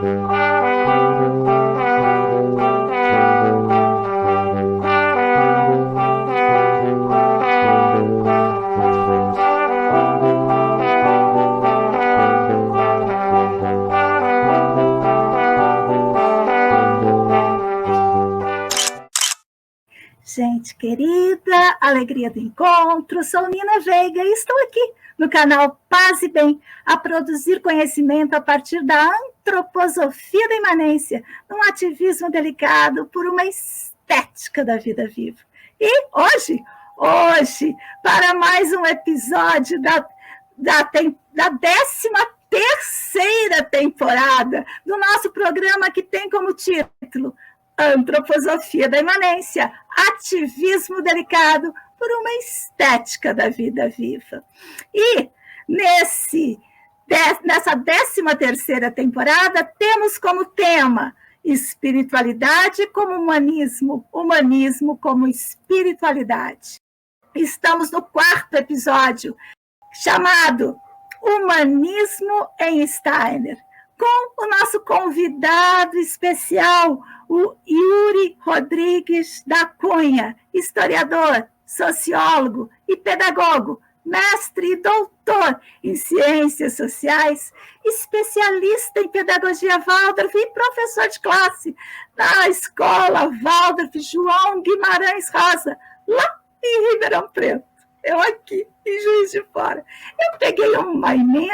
Gente querida, alegria do encontro, sou Nina Veiga e estou aqui no canal Paz e Bem a produzir conhecimento a partir da antroposofia da imanência, num ativismo delicado por uma estética da vida viva. E hoje, para mais um episódio da 13ª temporada do nosso programa que tem como título Antroposofia da imanência, ativismo delicado por uma estética da vida viva. E nessa 13ª temporada temos como tema espiritualidade como humanismo, humanismo como espiritualidade. Estamos no 4º episódio, chamado Humanismo em Steiner, com o nosso convidado especial, o Yuri Rodrigues da Cunha, historiador, sociólogo e pedagogo, mestre e doutor em ciências sociais, especialista em pedagogia Waldorf e professor de classe na escola Waldorf João Guimarães Rosa, lá em Ribeirão Preto. Eu aqui, em Juiz de Fora. Eu peguei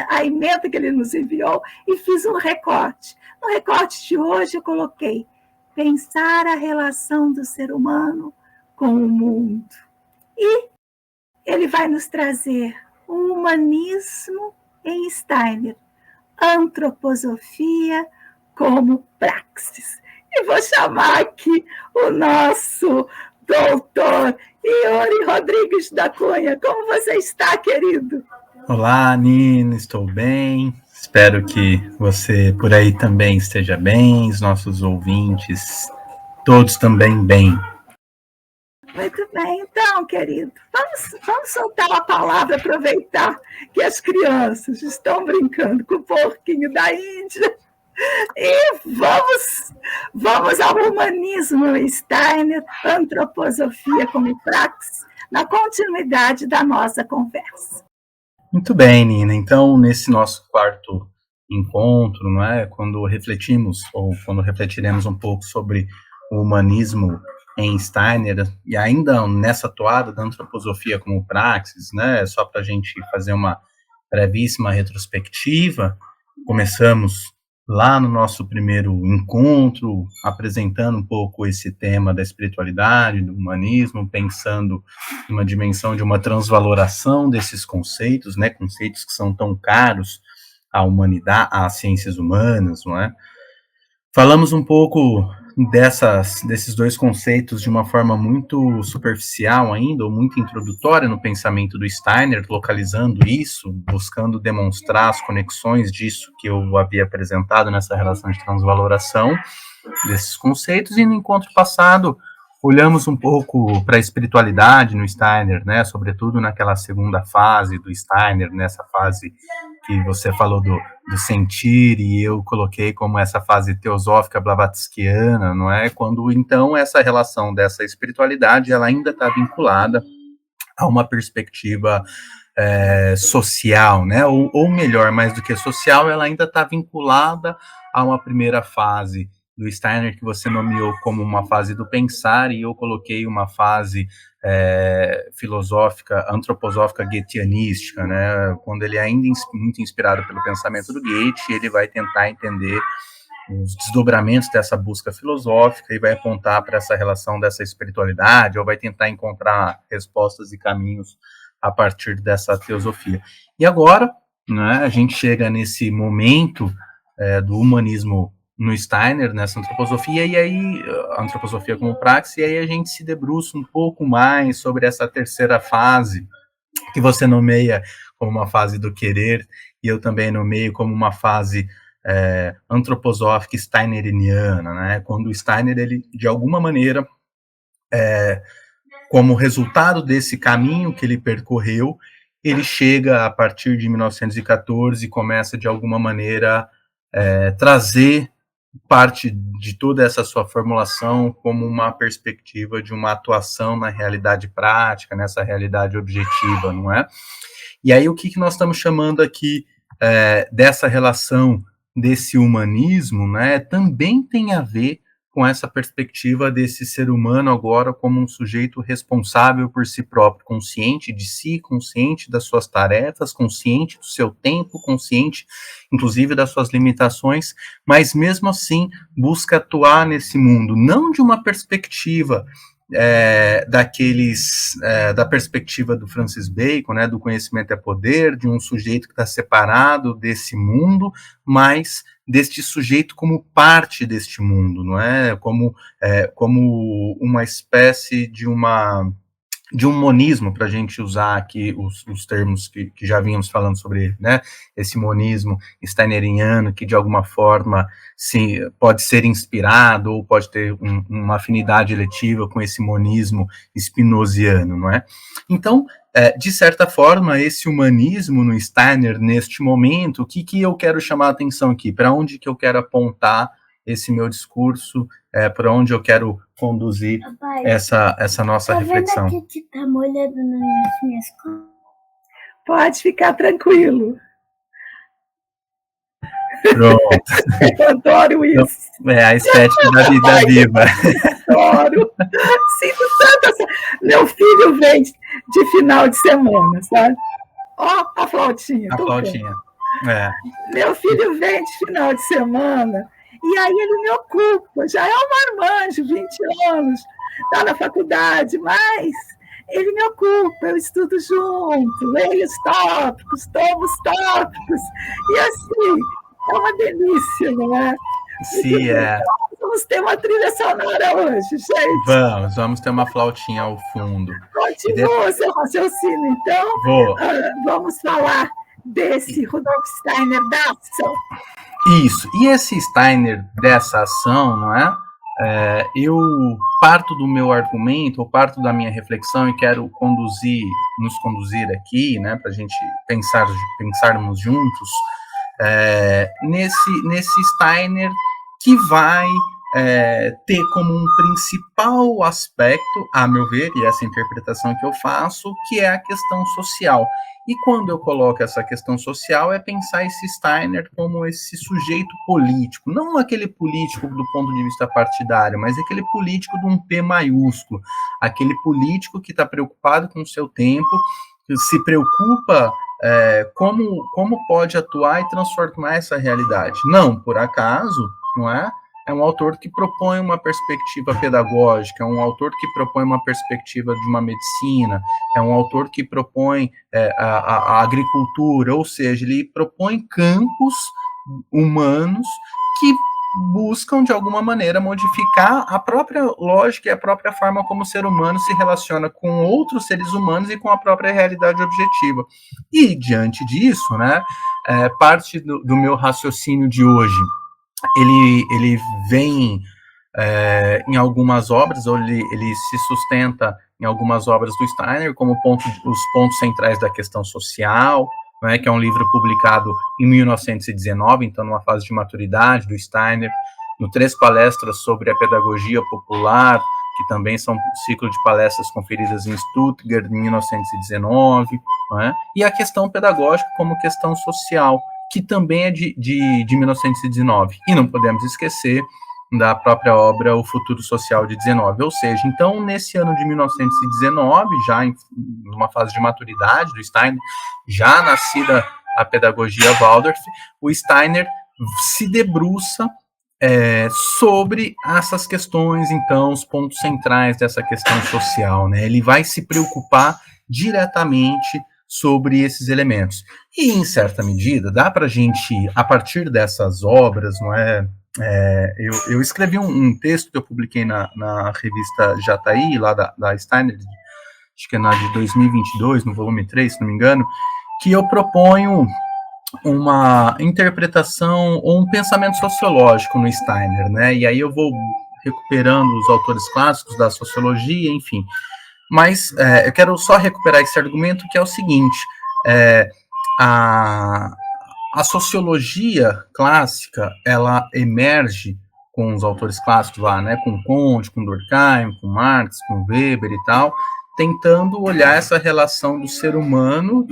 a emenda que ele nos enviou e fiz um recorte. No recorte de hoje eu coloquei pensar a relação do ser humano com o mundo. E ele vai nos trazer o humanismo em Steiner, antroposofia como praxis. E vou chamar aqui o nosso doutor Yuri Rodrigues da Cunha. Como você está, querido? Olá, Nina, estou bem. Espero que você por aí também esteja bem, os nossos ouvintes, todos também bem. Muito bem, então, querido, vamos soltar a palavra, aproveitar que as crianças estão brincando com o porquinho da Índia. E vamos ao humanismo Steiner, antroposofia como praxis, na continuidade da nossa conversa. Muito bem, Nina. Então, nesse nosso 4º encontro, não é, quando refletiremos um pouco sobre o humanismo em Steiner, e ainda nessa toada da antroposofia como praxis, né, só para a gente fazer uma brevíssima retrospectiva, começamos lá no nosso primeiro encontro, apresentando um pouco esse tema da espiritualidade, do humanismo, pensando numa dimensão de uma transvaloração desses conceitos, né, conceitos que são tão caros à humanidade, às ciências humanas, não é? Falamos um pouco desses dois conceitos de uma forma muito superficial ainda, ou muito introdutória no pensamento do Steiner, localizando isso, buscando demonstrar as conexões disso que eu havia apresentado nessa relação de transvaloração desses conceitos, e no encontro passado olhamos um pouco para a espiritualidade no Steiner, né, sobretudo naquela segunda fase do Steiner, nessa fase que você falou do sentir, e eu coloquei como essa fase teosófica blavatskiana, não é? Quando, então, essa relação dessa espiritualidade, ela ainda está vinculada a uma perspectiva social, né? Ou melhor, mais do que social, ela ainda está vinculada a uma primeira fase do Steiner, que você nomeou como uma fase do pensar, e eu coloquei uma fase filosófica, antroposófica goetheanística, né? Quando ele ainda muito inspirado pelo pensamento do Goethe, ele vai tentar entender os desdobramentos dessa busca filosófica e vai apontar para essa relação dessa espiritualidade, ou vai tentar encontrar respostas e caminhos a partir dessa teosofia. E agora, né, a gente chega nesse momento do humanismo no Steiner, nessa antroposofia, e aí, a antroposofia como praxis, e aí a gente se debruça um pouco mais sobre essa terceira fase, que você nomeia como uma fase do querer, e eu também nomeio como uma fase antroposófica steineriana, né, quando o Steiner, ele, de alguma maneira, como resultado desse caminho que ele percorreu, ele chega, a partir de 1914, e começa, de alguma maneira, trazer parte de toda essa sua formulação como uma perspectiva de uma atuação na realidade prática, nessa realidade objetiva, não é? E aí o que nós estamos chamando aqui dessa relação desse humanismo, né, também tem a ver com essa perspectiva desse ser humano agora como um sujeito responsável por si próprio, consciente de si, consciente das suas tarefas, consciente do seu tempo, consciente, inclusive, das suas limitações, mas mesmo assim busca atuar nesse mundo, não de uma perspectiva da perspectiva do Francis Bacon, né, do conhecimento é poder, de um sujeito que está separado desse mundo, mas deste sujeito como parte deste mundo, não é? Como uma espécie de um monismo, para a gente usar aqui os termos que já vínhamos falando sobre ele, né? Esse monismo steineriano, que de alguma forma pode ser inspirado ou pode ter uma afinidade eletiva com esse monismo spinoziano, não é? Então, de certa forma, esse humanismo no Steiner, neste momento, o que eu quero chamar a atenção aqui? Para onde que eu quero apontar esse meu discurso? Para onde eu quero conduzir essa nossa reflexão? Vendo aqui que tá molhado nas minhas costas? Pode ficar tranquilo. Pronto. Eu adoro isso. A estética da vida viva. Adoro. Sinto tanto. Meu filho vem de final de semana, sabe? Ó, a flautinha. A flautinha. Meu filho vem de final de semana e aí ele me ocupa. Já é um marmanjo, 20 anos, está na faculdade, mas ele me ocupa, eu estudo junto, leio os tópicos, tomo os tópicos, e assim, é uma delícia, não é? Sim, Vamos ter uma trilha sonora hoje, gente. Vamos ter uma flautinha ao fundo. Continua seu raciocínio, então. Vamos falar desse Rudolf Steiner da ação. Isso, e esse Steiner dessa ação, não é? Eu parto do meu argumento, ou parto da minha reflexão e quero nos conduzir aqui, né, para a gente pensarmos juntos, nesse Steiner que vai ter como um principal aspecto, a meu ver, e essa interpretação que eu faço, que é a questão social. E quando eu coloco essa questão social, é pensar esse Steiner como esse sujeito político, não aquele político do ponto de vista partidário, mas aquele político de um P maiúsculo, aquele político que está preocupado com o seu tempo, que se preocupa como pode atuar e transformar essa realidade. Não, por acaso, não é? É um autor que propõe uma perspectiva pedagógica, é um autor que propõe uma perspectiva de uma medicina, é um autor que propõe a agricultura, ou seja, ele propõe campos humanos que buscam, de alguma maneira, modificar a própria lógica e a própria forma como o ser humano se relaciona com outros seres humanos e com a própria realidade objetiva. E, diante disso, né, parte do meu raciocínio de hoje, ele vem em algumas obras, ou ele se sustenta em algumas obras do Steiner, como os pontos centrais da questão social, né, que é um livro publicado em 1919, então numa fase de maturidade do Steiner, no 3 palestras sobre a pedagogia popular, que também são um ciclo de palestras conferidas em Stuttgart, em 1919, né, e a questão pedagógica como questão social, que também é de 1919. E não podemos esquecer da própria obra O Futuro Social de 19. Ou seja, então, nesse ano de 1919, já numa fase de maturidade do Steiner, já nascida a pedagogia Waldorf, o Steiner se debruça sobre essas questões, então, os pontos centrais dessa questão social, né? Ele vai se preocupar diretamente sobre esses elementos. E, em certa medida, dá para a gente, a partir dessas obras, não é? Eu escrevi um texto que eu publiquei na revista Jataí, lá da Steiner, acho que é na de 2022, no volume 3, se não me engano, que eu proponho uma interpretação ou um pensamento sociológico no Steiner, né? E aí eu vou recuperando os autores clássicos da sociologia, enfim. Mas eu quero só recuperar esse argumento, que é o seguinte: a sociologia clássica, ela emerge com os autores clássicos lá, né, com Comte, com Durkheim, com Marx, com Weber e tal, tentando olhar essa relação do ser humano,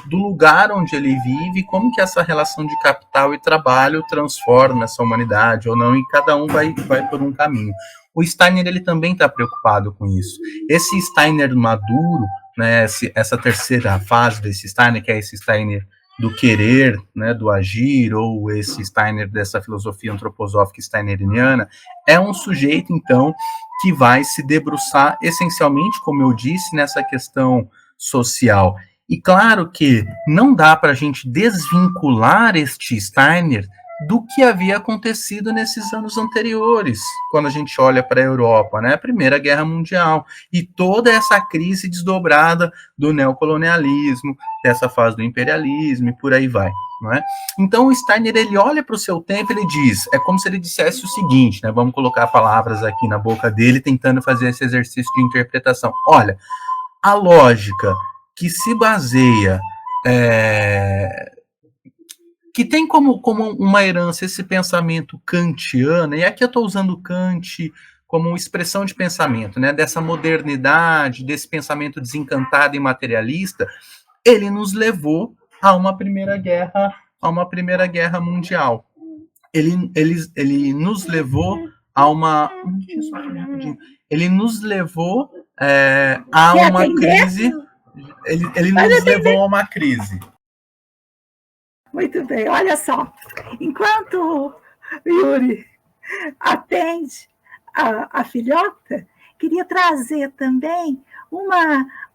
do lugar onde ele vive, como que essa relação de capital e trabalho transforma essa humanidade ou não, e cada um vai por um caminho. O Steiner, ele também está preocupado com isso. Esse Steiner maduro, né, essa terceira fase desse Steiner, que é esse Steiner do querer, né, do agir, ou esse Steiner dessa filosofia antroposófica steineriana, é um sujeito, então, que vai se debruçar essencialmente, como eu disse, nessa questão social. E claro que não dá para a gente desvincular este Steiner do que havia acontecido nesses anos anteriores, quando a gente olha para a Europa, né, a Primeira Guerra Mundial, e toda essa crise desdobrada do neocolonialismo, dessa fase do imperialismo, e por aí vai. Não é? Então o Steiner, ele olha para o seu tempo, ele diz, é como se ele dissesse o seguinte, né, vamos colocar palavras aqui na boca dele, tentando fazer esse exercício de interpretação. Olha, a lógica que se baseia, que tem como uma herança esse pensamento kantiano, e aqui eu estou usando Kant como expressão de pensamento, né, dessa modernidade, desse pensamento desencantado e materialista, ele nos levou a uma primeira guerra mundial. Ele nos levou a uma... Ele nos levou a uma crise... Ele nos levou a uma crise. Muito bem, olha só, enquanto Yuri atende a filhota, queria trazer também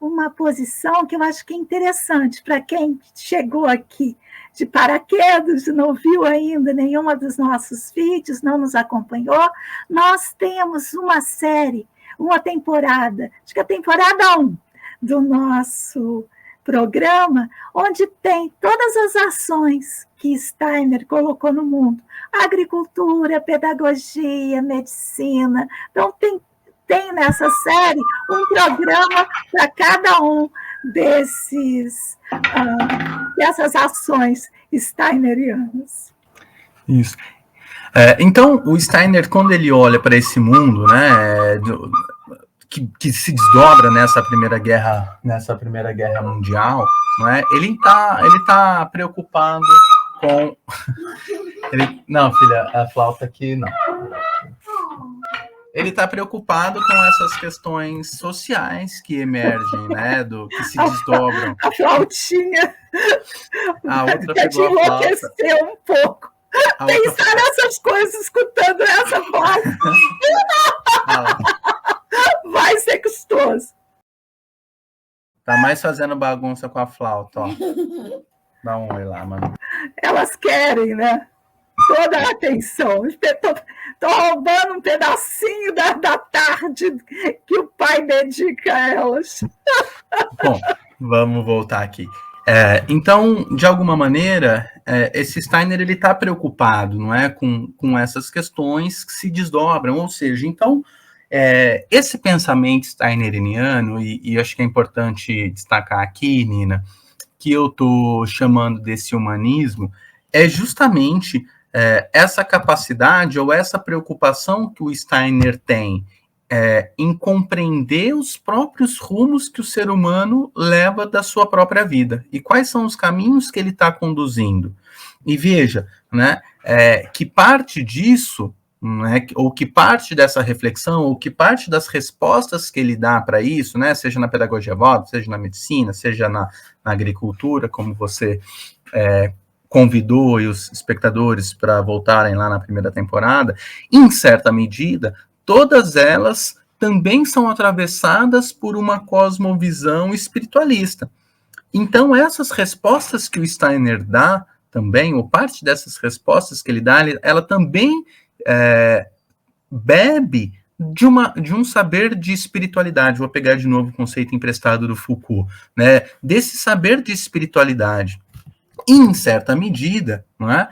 uma posição que eu acho que é interessante para quem chegou aqui de paraquedas, não viu ainda nenhuma dos nossos vídeos, não nos acompanhou. Nós temos uma série, uma temporada, acho que é a temporada 1 do nosso programa, onde tem todas as ações que Steiner colocou no mundo, agricultura, pedagogia, medicina. Então, tem nessa série um programa para cada um dessas ações steinerianas. Isso. Então, o Steiner, quando ele olha para esse mundo, né, que se desdobra nessa primeira guerra mundial, não é? Ele tá preocupado com... Não, filha, a flauta aqui não. Ele está preocupado com essas questões sociais que emergem, né, que se desdobram. A flautinha. A outra pegou a flauta. Enlouqueceu um pouco. Pensar nessas coisas, escutando essa flauta. Vai ser custoso. Tá mais fazendo bagunça com a flauta, ó. Dá um oi lá, mano. Elas querem, né? Toda a atenção. Tô roubando um pedacinho da tarde que o pai dedica a elas. Bom, vamos voltar aqui. Então, de alguma maneira, esse Steiner, ele está preocupado, não é, com essas questões que se desdobram, ou seja, então, esse pensamento steineriano, e acho que é importante destacar aqui, Nina, que eu estou chamando desse humanismo, é justamente essa capacidade ou essa preocupação que o Steiner tem em compreender os próprios rumos que o ser humano leva da sua própria vida e quais são os caminhos que ele está conduzindo. E veja, né, que parte disso, né, ou que parte dessa reflexão, ou que parte das respostas que ele dá para isso, né, seja na pedagogia VOD, seja na medicina, seja na agricultura, como você convidou e os espectadores para voltarem lá na primeira temporada, em certa medida, todas elas também são atravessadas por uma cosmovisão espiritualista. Então, essas respostas que o Steiner dá também, ou parte dessas respostas que ele dá, ela também bebe de um saber de espiritualidade. Vou pegar de novo o conceito emprestado do Foucault, né? Desse saber de espiritualidade. E, em certa medida, não é?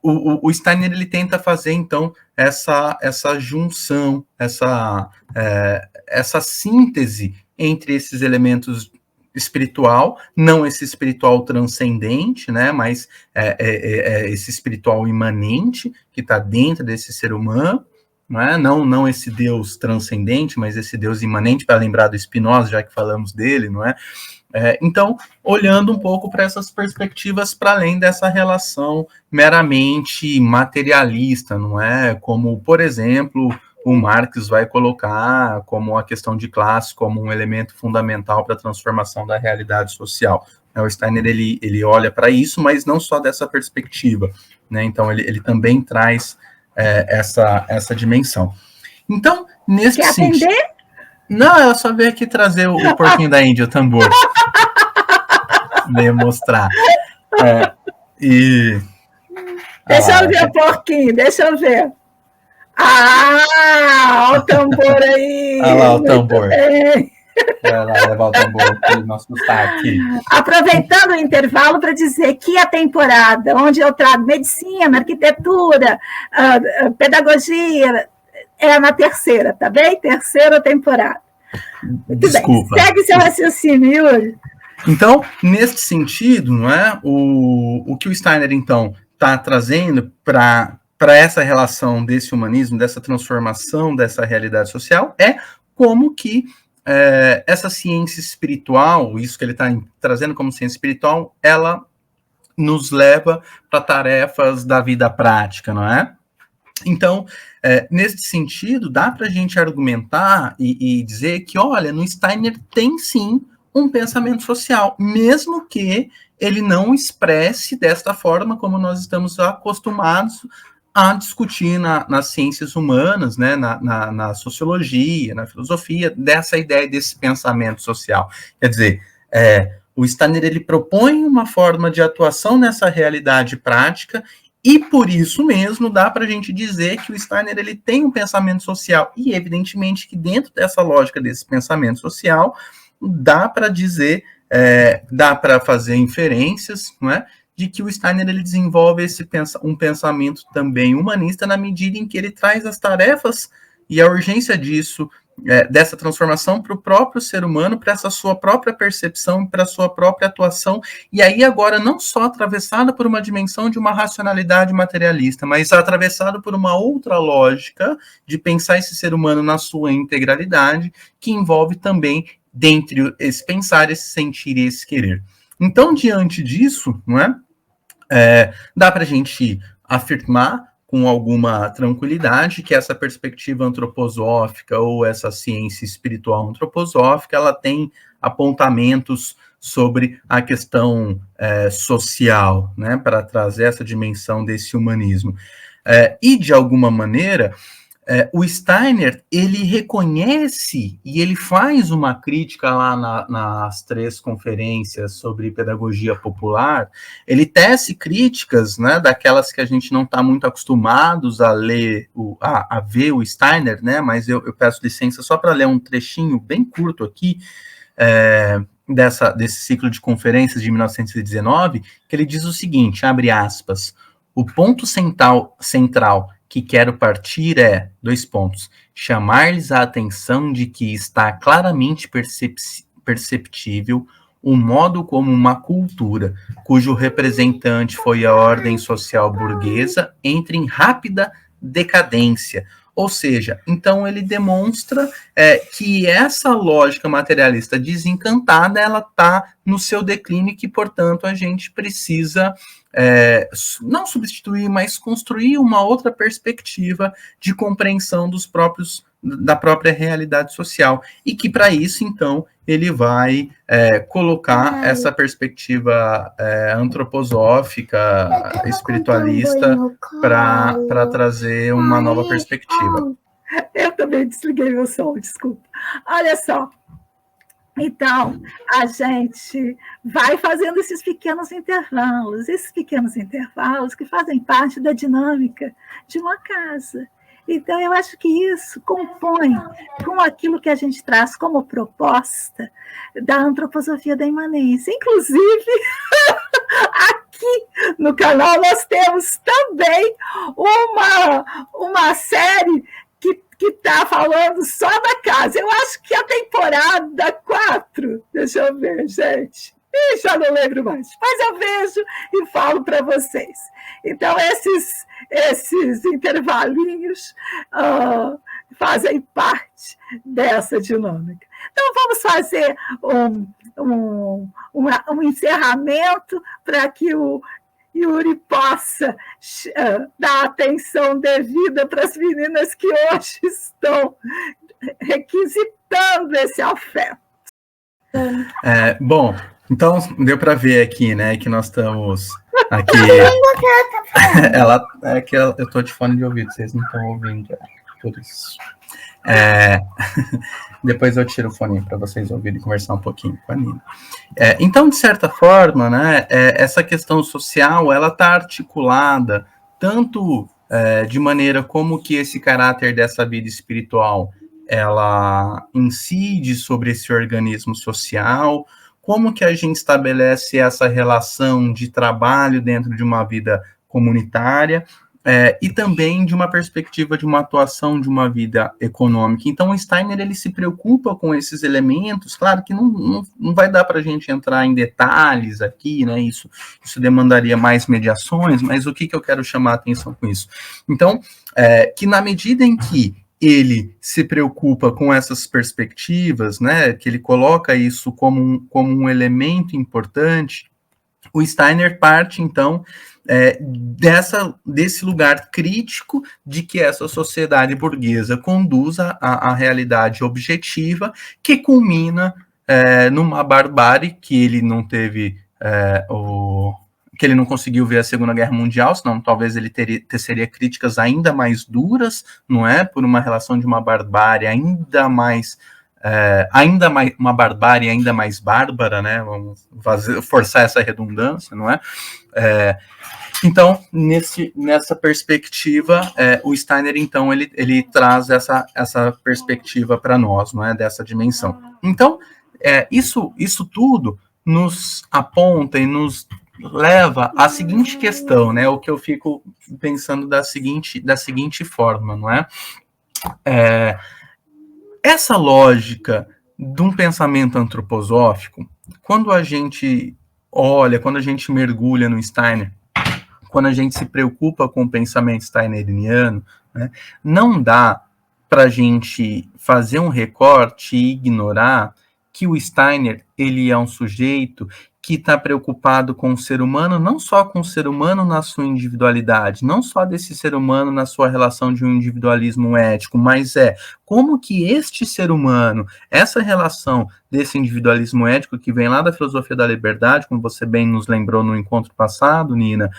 O Steiner, ele tenta fazer, então, essa junção, essa síntese entre esses elementos espiritual, não esse espiritual transcendente, né, mas esse espiritual imanente que está dentro desse ser humano, não esse Deus transcendente, mas esse Deus imanente, para lembrar do Spinoza, já que falamos dele, não é? Então, olhando um pouco para essas perspectivas, para além dessa relação meramente materialista, não é? Como, por exemplo, o Marx vai colocar como a questão de classe como um elemento fundamental para a transformação da realidade social. O Steiner ele olha para isso, mas não só dessa perspectiva, né? Então, ele também traz essa dimensão. Então, nesse sentido... Quer atender? Não, eu só veio aqui trazer o porquinho da Índia, o tambor. Veio mostrar. Deixa eu ver o porquinho, deixa eu ver. Olha o tambor aí. Olha lá o tambor. Vai lá levar o tambor para o nosso destaque. Aproveitando o intervalo para dizer que a temporada onde eu trago medicina, arquitetura, pedagogia, é na terceira, tá bem? Terceira temporada. Muito Desculpa. Bem. Segue seu raciocínio, Yuri. Então, nesse sentido, não é? O que o Steiner, então, está trazendo para essa relação desse humanismo, dessa transformação dessa realidade social, é como que essa ciência espiritual, isso que ele está trazendo como ciência espiritual, ela nos leva para tarefas da vida prática, não é? Então, nesse sentido, dá para a gente argumentar e dizer que, olha, no Steiner tem sim um pensamento social, mesmo que ele não expresse desta forma como nós estamos acostumados a discutir nas ciências humanas, né, na sociologia, na filosofia, dessa ideia desse pensamento social. Quer dizer, o Steiner ele propõe uma forma de atuação nessa realidade prática. E por isso mesmo dá para a gente dizer que o Steiner ele tem um pensamento social e evidentemente que dentro dessa lógica desse pensamento social dá para dizer, dá para fazer inferências, não é, de que o Steiner ele desenvolve um pensamento também humanista na medida em que ele traz as tarefas e a urgência disso, dessa transformação para o próprio ser humano, para essa sua própria percepção, para a sua própria atuação, e aí agora não só atravessada por uma dimensão de uma racionalidade materialista, mas atravessada por uma outra lógica de pensar esse ser humano na sua integralidade, que envolve também, dentre esse pensar, esse sentir e esse querer. Então, diante disso, não é? Dá para a gente afirmar com alguma tranquilidade que essa perspectiva antroposófica ou essa ciência espiritual antroposófica, ela tem apontamentos sobre a questão social, né, para trazer essa dimensão desse humanismo. E, de alguma maneira, o Steiner, ele reconhece e ele faz uma crítica lá nas 3 conferências sobre pedagogia popular, ele tece críticas, né, daquelas que a gente não está muito acostumados a ler, a ver o Steiner, né, mas eu peço licença só para ler um trechinho bem curto aqui, desse ciclo de conferências de 1919, que ele diz o seguinte, abre aspas, o ponto central que quero partir é, 2 pontos, chamar-lhes a atenção de que está claramente perceptível o modo como uma cultura, cujo representante foi a ordem social burguesa, entra em rápida decadência. Ou seja, então ele demonstra que essa lógica materialista desencantada, ela está no seu declínio e que, portanto, a gente precisa não substituir, mas construir uma outra perspectiva de compreensão da própria realidade social. E que, para isso, então, ele vai colocar essa perspectiva antroposófica, espiritualista, para trazer uma nova perspectiva. Eu também desliguei meu som, desculpa. Olha só. Então, a gente vai fazendo esses pequenos intervalos que fazem parte da dinâmica de uma casa. Então, eu acho que isso compõe com aquilo que a gente traz como proposta da antroposofia da imanência. Inclusive, aqui no canal nós temos também uma série que que está falando só da casa. Eu acho que a temporada 4, deixa eu ver, gente. Já não lembro mais, mas eu vejo e falo para vocês. Então, esses intervalinhos fazem parte dessa dinâmica. Então, vamos fazer um encerramento para que o Yuri possa dar atenção devida para as meninas que hoje estão requisitando esse afeto. Bom, então deu para ver aqui, né, que nós estamos aqui. Eu estou de fone de ouvido, vocês não estão ouvindo, por isso. Depois eu tiro o fone para vocês ouvirem e conversar um pouquinho com a Nina. Então, de certa forma, né, essa questão social, ela está articulada tanto de maneira como que esse caráter dessa vida espiritual, ela incide sobre esse organismo social, como que a gente estabelece essa relação de trabalho dentro de uma vida comunitária, e também de uma perspectiva de uma atuação de uma vida econômica. Então, o Steiner, ele se preocupa com esses elementos, claro que não vai dar para a gente entrar em detalhes aqui, né, isso demandaria mais mediações, mas o que eu quero chamar a atenção com isso? Então, que na medida em que ele se preocupa com essas perspectivas, né, que ele coloca isso como um elemento importante, o Steiner parte, então, desse lugar crítico de que essa sociedade burguesa conduza a realidade objetiva que culmina numa barbárie que ele não teve que ele não conseguiu ver a Segunda Guerra Mundial, senão talvez ele teceria críticas ainda mais duras, não é? Por uma relação de uma barbárie ainda mais uma barbárie ainda mais bárbara, né? Vamos forçar essa redundância, não é? Então, nessa perspectiva, o Steiner, então, ele traz essa perspectiva para nós, não é? Dessa dimensão. Então, isso tudo nos aponta e nos leva à seguinte questão, né? O que eu fico pensando da seguinte forma, não é? Essa lógica de um pensamento antroposófico, quando a gente olha, quando a gente mergulha no Steiner, quando a gente se preocupa com o pensamento steineriano, né, não dá para a gente fazer um recorte e ignorar que o Steiner, ele é um sujeito que está preocupado com o ser humano, não só com o ser humano na sua individualidade, não só desse ser humano na sua relação de um individualismo ético, mas como que este ser humano, essa relação desse individualismo ético que vem lá da filosofia da liberdade, como você bem nos lembrou no encontro passado, Nina,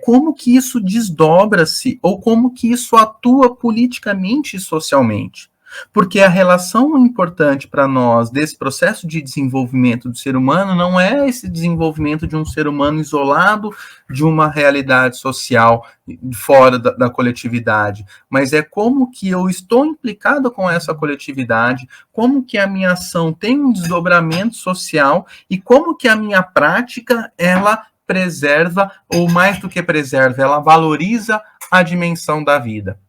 como que isso desdobra-se, ou como que isso atua politicamente e socialmente. Porque a relação importante para nós desse processo de desenvolvimento do ser humano não é esse desenvolvimento de um ser humano isolado de uma realidade social fora da coletividade, mas é como que eu estou implicado com essa coletividade, como que a minha ação tem um desdobramento social e como que a minha prática, ela preserva, ou mais do que preserva, ela valoriza a dimensão da vida.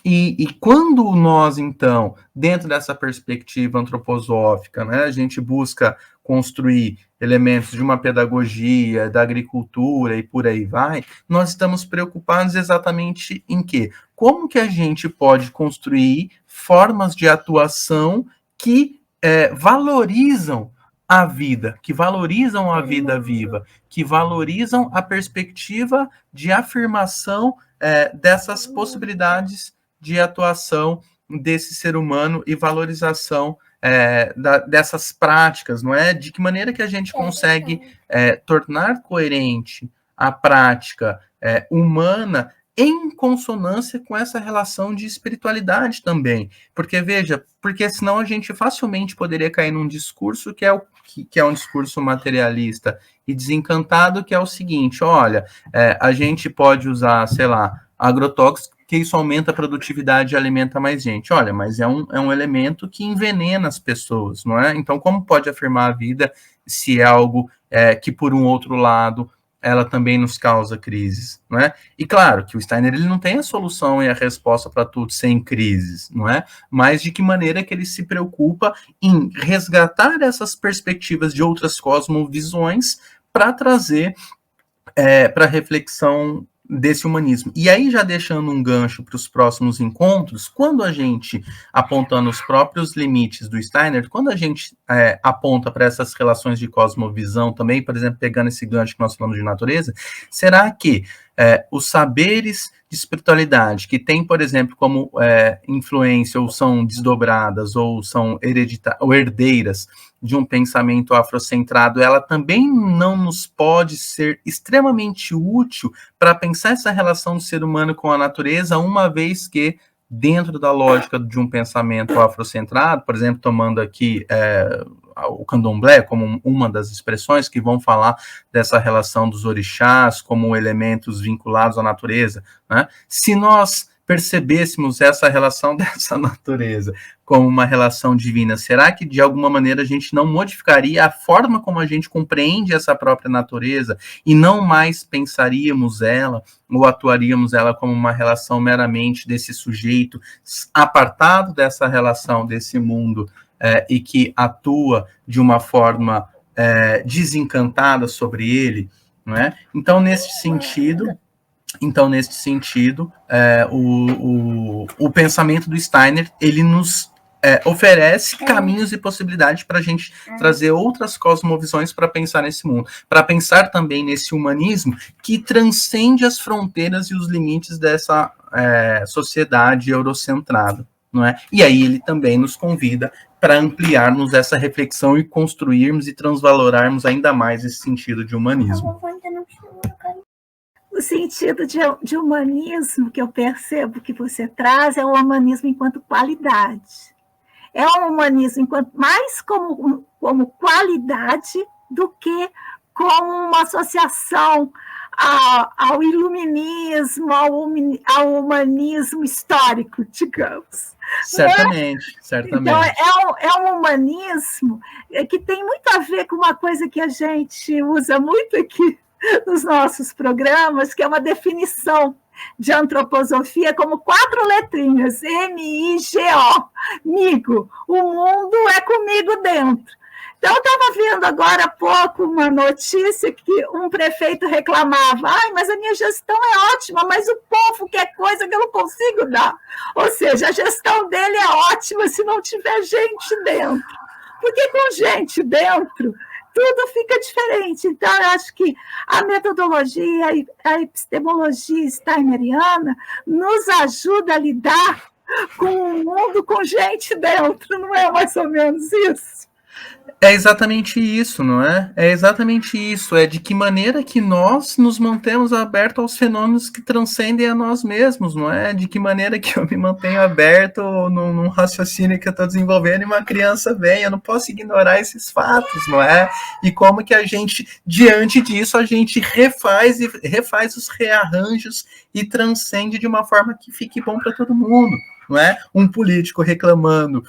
E quando nós, então, dentro dessa perspectiva antroposófica, né, a gente busca construir elementos de uma pedagogia, da agricultura e por aí vai, nós estamos preocupados exatamente em quê? Como que a gente pode construir formas de atuação que valorizam a vida, que valorizam a vida viva, que valorizam a perspectiva de afirmação dessas possibilidades de atuação desse ser humano e valorização dessas práticas, não é? De que maneira que a gente consegue tornar coerente a prática humana em consonância com essa relação de espiritualidade também. Porque, veja, senão a gente facilmente poderia cair num discurso que é um discurso materialista e desencantado, que é o seguinte, olha, a gente pode usar, sei lá, agrotóxicos, que isso aumenta a produtividade e alimenta mais gente. Olha, mas é um elemento que envenena as pessoas, não é? Então, como pode afirmar a vida se é algo que, por um outro lado, ela também nos causa crises, não é? E claro que o Steiner ele não tem a solução e a resposta para tudo sem crises, não é? Mas de que maneira que ele se preocupa em resgatar essas perspectivas de outras cosmovisões para trazer para reflexão desse humanismo. E aí, já deixando um gancho para os próximos encontros, quando a gente, apontando os próprios limites do Steiner, quando a gente aponta para essas relações de cosmovisão também, por exemplo, pegando esse gancho que nós falamos de natureza, será que os saberes de espiritualidade, que tem, por exemplo, como influência, ou são desdobradas, ou são ou herdeiras de um pensamento afrocentrado, ela também não nos pode ser extremamente útil para pensar essa relação do ser humano com a natureza, uma vez que, dentro da lógica de um pensamento afrocentrado, por exemplo, tomando aqui o candomblé como uma das expressões que vão falar dessa relação dos orixás como elementos vinculados à natureza, né? Se nós percebêssemos essa relação dessa natureza como uma relação divina, será que de alguma maneira a gente não modificaria a forma como a gente compreende essa própria natureza e não mais pensaríamos ela ou atuaríamos ela como uma relação meramente desse sujeito apartado dessa relação, desse mundo, e que atua de uma forma desencantada sobre ele, não é? Então, nesse sentido, o pensamento do Steiner, ele nos oferece caminhos e possibilidades para a gente trazer outras cosmovisões para pensar nesse mundo, para pensar também nesse humanismo que transcende as fronteiras e os limites dessa sociedade eurocentrada, não é? E aí ele também nos convida para ampliarmos essa reflexão e construirmos e transvalorarmos ainda mais esse sentido de humanismo. O sentido de humanismo que eu percebo que você traz é o humanismo enquanto qualidade. É um humanismo mais como qualidade do que como uma associação ao iluminismo, ao humanismo histórico, digamos. Certamente. Então, é um humanismo que tem muito a ver com uma coisa que a gente usa muito aqui nos nossos programas, que é uma definição de antroposofia como 4 letrinhas, M-I-G-O, migo, o mundo é comigo dentro. Então, eu estava vendo agora há pouco uma notícia que um prefeito reclamava, mas a minha gestão é ótima, mas o povo quer coisa que eu não consigo dar. Ou seja, a gestão dele é ótima se não tiver gente dentro. Porque com gente dentro, tudo fica diferente. Então, eu acho que a metodologia, a epistemologia steineriana nos ajuda a lidar com o mundo com gente dentro, não é mais ou menos isso? É exatamente isso, não é? É exatamente isso. É de que maneira que nós nos mantemos abertos aos fenômenos que transcendem a nós mesmos, não é? De que maneira que eu me mantenho aberto num raciocínio que eu estou desenvolvendo e uma criança vem. Eu não posso ignorar esses fatos, não é? E como que a gente, diante disso, a gente refaz os rearranjos e transcende de uma forma que fique bom para todo mundo. Não é? Um político reclamando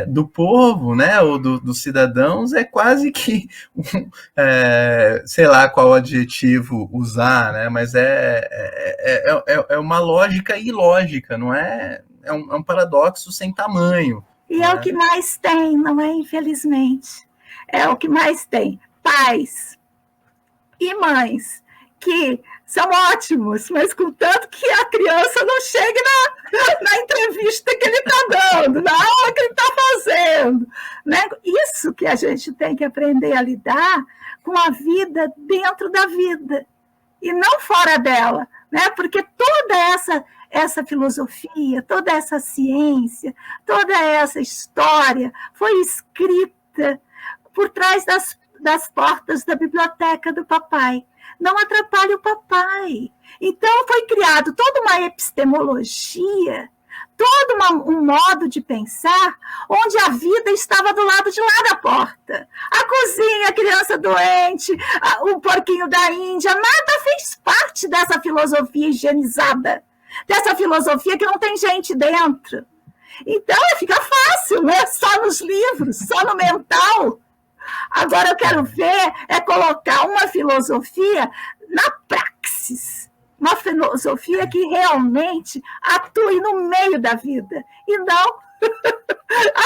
do povo, né, ou dos cidadãos, é quase que sei lá qual adjetivo usar, né, mas é uma lógica ilógica, não é? É um paradoxo sem tamanho. E é o que mais tem, não é? Infelizmente. É o que mais tem. Pais e mães que são ótimos, mas contanto que a criança não chegue na entrevista que ele está dando, na aula que ele está fazendo. Né? Isso que a gente tem que aprender a lidar com a vida dentro da vida, e não fora dela. Né? Porque toda essa filosofia, toda essa ciência, toda essa história foi escrita por trás das portas da biblioteca do papai. Não atrapalhe o papai. Então, foi criado toda uma epistemologia, todo um modo de pensar, onde a vida estava do lado de lá da porta. A cozinha, a criança doente, o porquinho da Índia, nada fez parte dessa filosofia higienizada, dessa filosofia que não tem gente dentro. Então, fica fácil, né? Só nos livros, só no mental. Agora, eu quero ver colocar uma filosofia na praxis. Uma filosofia que realmente atue no meio da vida e não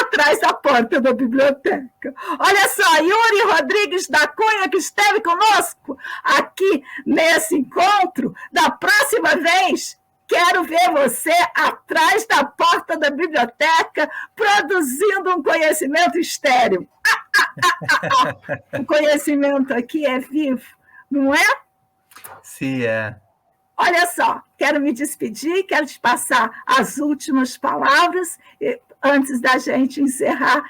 atrás da porta da biblioteca. Olha só, Yuri Rodrigues da Cunha, que esteve conosco aqui nesse encontro. Da próxima vez, quero ver você atrás da porta da biblioteca produzindo um conhecimento estéril. O conhecimento aqui é vivo, não é? Sim, é. Olha só, quero me despedir, quero te passar as últimas palavras antes da gente encerrar.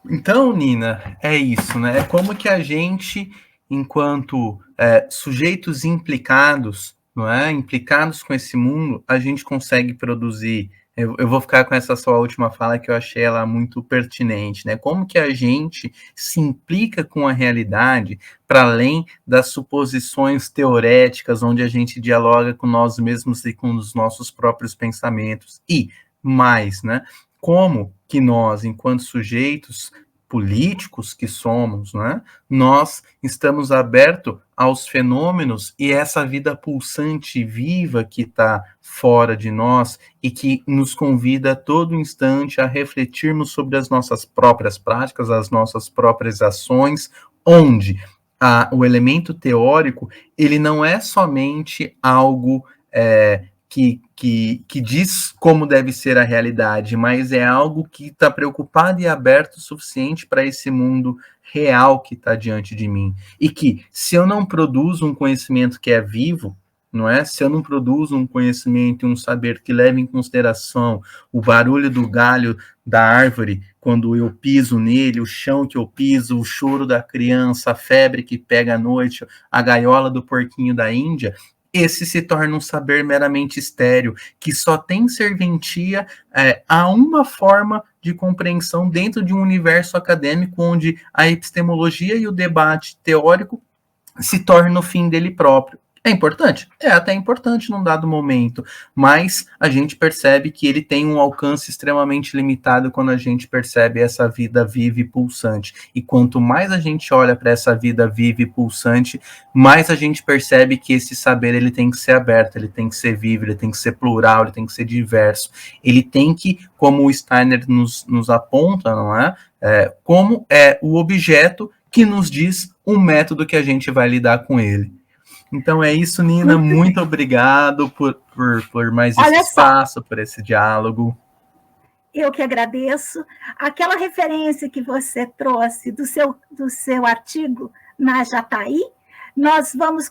Então, Nina, é isso, né? É como que a gente, enquanto sujeitos implicados, não é? Implicados com esse mundo, a gente consegue produzir. Eu vou ficar com essa sua última fala que eu achei ela muito pertinente, né? Como que a gente se implica com a realidade para além das suposições teoréticas, onde a gente dialoga com nós mesmos e com os nossos próprios pensamentos. E mais, né? Como que nós, enquanto sujeitos políticos que somos, né, nós estamos abertos aos fenômenos e essa vida pulsante e viva que está fora de nós e que nos convida a todo instante a refletirmos sobre as nossas próprias práticas, as nossas próprias ações, onde o elemento teórico ele não é somente algo que diz como deve ser a realidade, mas é algo que está preocupado e aberto o suficiente para esse mundo real que está diante de mim. E que, se eu não produzo um conhecimento que é vivo, não é? Se eu não produzo um conhecimento e um saber que leve em consideração o barulho do galho da árvore quando eu piso nele, o chão que eu piso, o choro da criança, a febre que pega à noite, a gaiola do porquinho da Índia, esse se torna um saber meramente estéril, que só tem serventia a uma forma de compreensão dentro de um universo acadêmico onde a epistemologia e o debate teórico se tornam o fim dele próprio. É importante? É até importante num dado momento, mas a gente percebe que ele tem um alcance extremamente limitado quando a gente percebe essa vida viva e pulsante. E quanto mais a gente olha para essa vida viva e pulsante, mais a gente percebe que esse saber ele tem que ser aberto, ele tem que ser vivo, ele tem que ser plural, ele tem que ser diverso. Ele tem que, como o Steiner nos aponta, não é? Como é o objeto que nos diz um método que a gente vai lidar com ele. Então é isso, Nina. Muito obrigado por mais esse espaço, por esse diálogo. Eu que agradeço. Aquela referência que você trouxe do seu artigo na Jataí, nós vamos,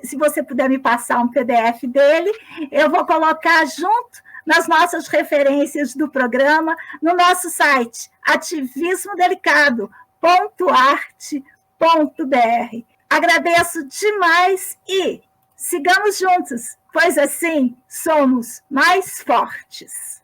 se você puder me passar um PDF dele, eu vou colocar junto nas nossas referências do programa, no nosso site, ativismodelicado.arte.br. Agradeço demais e sigamos juntos, pois assim somos mais fortes.